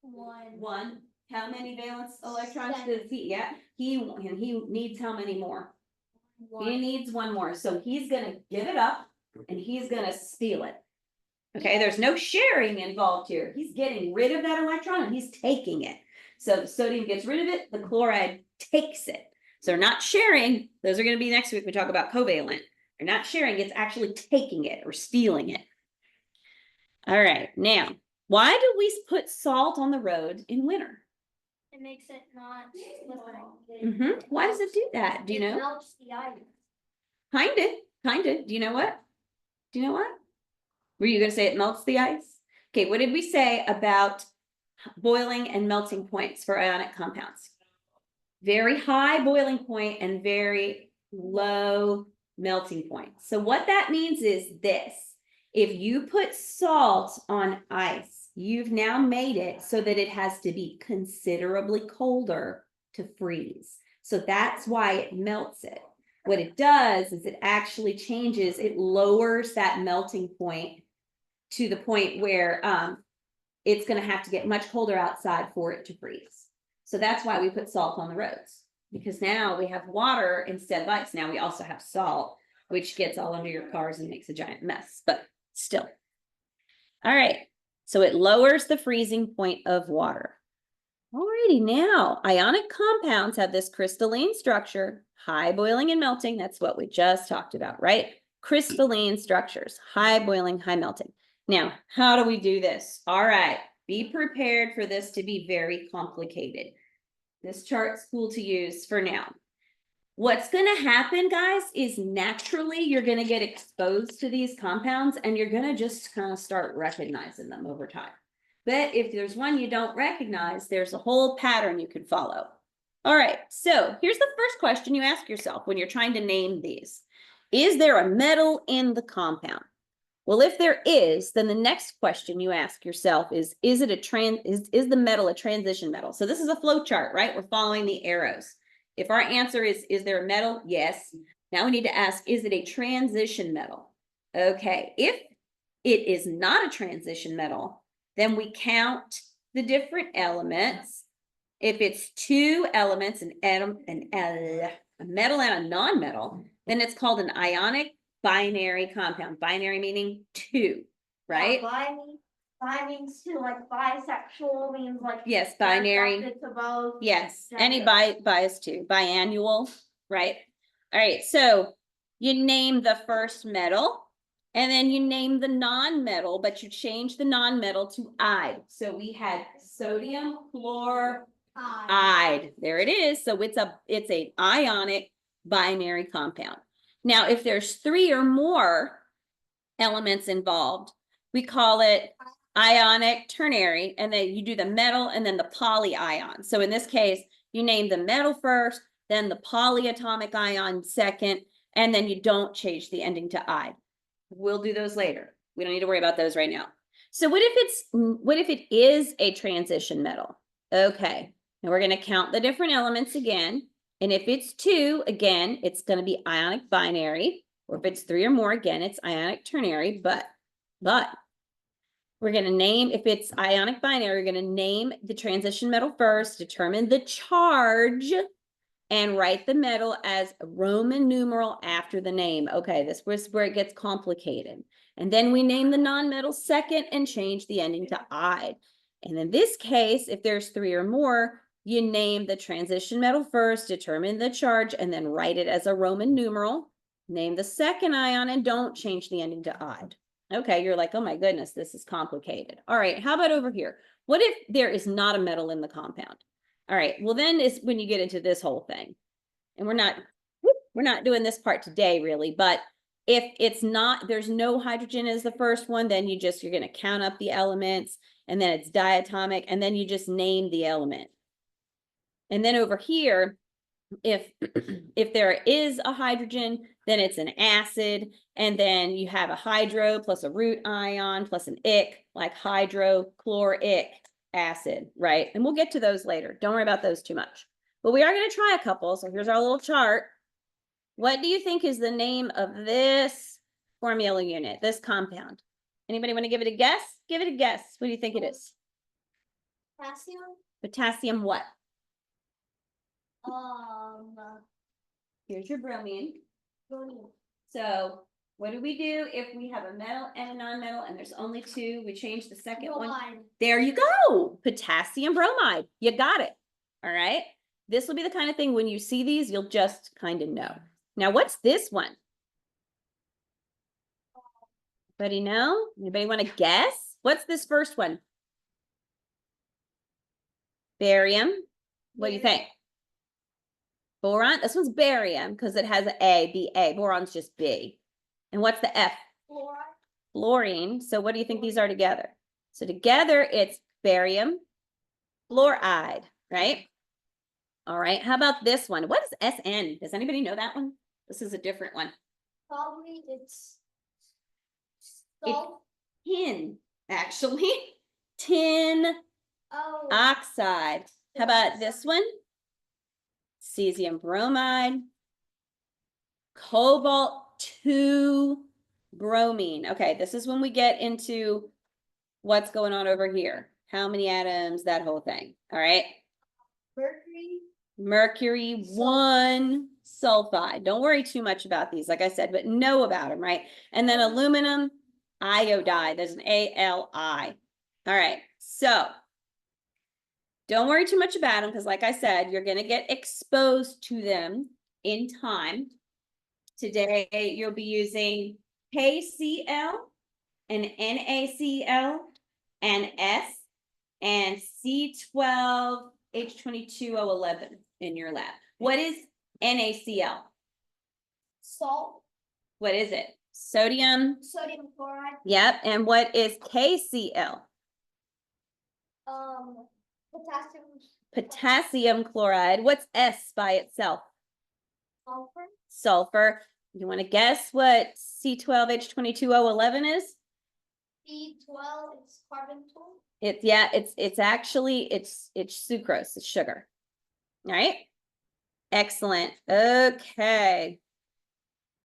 Speaker 1: One. How many valence electrons does he? Yeah, he needs how many more? He needs one more. So he's gonna give it up and he's gonna steal it. Okay, there's no sharing involved here. He's getting rid of that electron and he's taking it. So the sodium gets rid of it, the chloride takes it. So they're not sharing. Those are gonna be next week. We talk about covalent. They're not sharing, it's actually taking it or stealing it. All right, now, why do we put salt on the road in winter?
Speaker 2: It makes it not slippery.
Speaker 1: Why does it do that? Do you know?
Speaker 2: It melts the iron.
Speaker 1: Kinda. Do you know what? Were you gonna say it melts the ice? Okay, what did we say about boiling and melting points for ionic compounds? Very high boiling point and very low melting point. So what that means is this. If you put salt on ice, you've now made it so that it has to be considerably colder to freeze. So that's why it melts it. What it does is it actually changes, it lowers that melting point to the point where it's going to have to get much colder outside for it to freeze. So that's why we put salt on the roads, because now we have water instead of ice. Now we also have salt, which gets all under your cars and makes a giant mess, but still. All right. So it lowers the freezing point of water. Alrighty, now ionic compounds have this crystalline structure, high boiling and melting. That's what we just talked about, right? Crystalline structures, high boiling, high melting. Now, how do we do this? All right, be prepared for this to be very complicated. This chart's cool to use for now. What's going to happen, guys, is naturally you're going to get exposed to these compounds and you're going to just kind of start recognizing them over time. But if there's one you don't recognize, there's a whole pattern you could follow. All right, so here's the first question you ask yourself when you're trying to name these. Is there a metal in the compound? Well, if there is, then the next question you ask yourself is the metal a transition metal? So this is a flow chart, right? We're following the arrows. If our answer is there a metal? Yes. Now we need to ask, is it a transition metal? Okay, if it is not a transition metal, then we count the different elements. If it's two elements, a metal and a non-metal, then it's called an ionic binary compound. Binary meaning two, right?
Speaker 3: bi means to like bisexual means like.
Speaker 1: Yes,
Speaker 3: they're
Speaker 1: binary.
Speaker 3: attracted to both.
Speaker 1: Yes, any
Speaker 3: Gender.
Speaker 1: bias too, biannual, right? All right, so you name the first metal and then you name the non-metal, but you change the non-metal to "ide." So we had sodium chloride. There it is. So it's a ionic binary compound. Now, if there's 3 or more elements involved, we call it ionic ternary, and then you do the metal and then the polyion. So in this case, you name the metal first, then the polyatomic ion second, and then you don't change the ending to "ide." We'll do those later. We don't need to worry about those right now. So what if it is a transition metal? Okay, now we're going to count the different elements again. And if it's 2, again, it's going to be ionic binary. Or if it's 3 or more, again, it's ionic ternary. But we're going to name, if it's ionic binary, we're going to name the transition metal first, determine the charge, and write the metal as a Roman numeral after the name. Okay, this was where it gets complicated. And then we name the non-metal second and change the ending to "ide." And in this case, if there's 3 or more, you name the transition metal first, determine the charge, and then write it as a Roman numeral. Name the second ion and don't change the ending to "ide." Okay, you're like, oh my goodness, this is complicated. All right, how about over here? What if there is not a metal in the compound? All right, well then is when you get into this whole thing. And we're not doing this part today really, but if it's not, there's no hydrogen as the first one, then you're going to count up the elements, and then it's diatomic, and then you just name the element. And then over here, if there is a hydrogen, then it's an acid, and then you have a hydro plus a root ion plus an ic, like hydrochloric acid, right? And we'll get to those later. Don't worry about those too much. But we are going to try a couple. So here's our little chart. What do you think is the name of this formula unit, this compound? Anybody want to give it a guess? Give it a guess. What do you think it is?
Speaker 2: Potassium.
Speaker 1: Potassium what?
Speaker 2: Um.
Speaker 1: Here's your bromine.
Speaker 2: Bromine.
Speaker 1: So what do we do if we have a metal and a non-metal and there's only 2? We change the second one.
Speaker 2: Bromide.
Speaker 1: There you go. Potassium bromide. You got it. All right. This will be the kind of thing when you see these, you'll just kind of know. Now, what's this one? Anybody know? Anybody want to guess? What's this first one? Barium. What do you think? Boron. This one's barium because it has an A, Ba. Boron's just B. And what's the F?
Speaker 2: Fluoride.
Speaker 1: Fluorine. So what do you think these are together? So together it's barium fluoride, right? All right. How about this one? What is SN? Does anybody know that one? This is a different one.
Speaker 2: Probably it's salt.
Speaker 1: Tin, actually. Tin
Speaker 2: Oh.
Speaker 1: oxide. How about this one? Cesium bromide. Cobalt-2 bromine. Okay, this is when we get into what's going on over here. How many atoms, that whole thing. All right.
Speaker 2: Mercury.
Speaker 1: Mercury 1 sulfide. Don't worry too much about these, like I said, but know about them, right? And then aluminum iodide. There's an ALI. All right. So don't worry too much about them because, like I said, you're going to get exposed to them in time. Today, you'll be using KCl and NaCl and S and C12H22O11 in your lab. What is NaCl?
Speaker 2: Salt.
Speaker 1: What is it? Sodium.
Speaker 2: Sodium chloride.
Speaker 1: Yep. And what is KCl?
Speaker 2: Potassium.
Speaker 1: Potassium chloride. What's S by itself?
Speaker 2: Sulfur.
Speaker 1: Sulfur. You want to guess what C12H22O11 is?
Speaker 2: B12 is carbon 2.
Speaker 1: It's actually it's sucrose, it's sugar. All right. Excellent. Okay.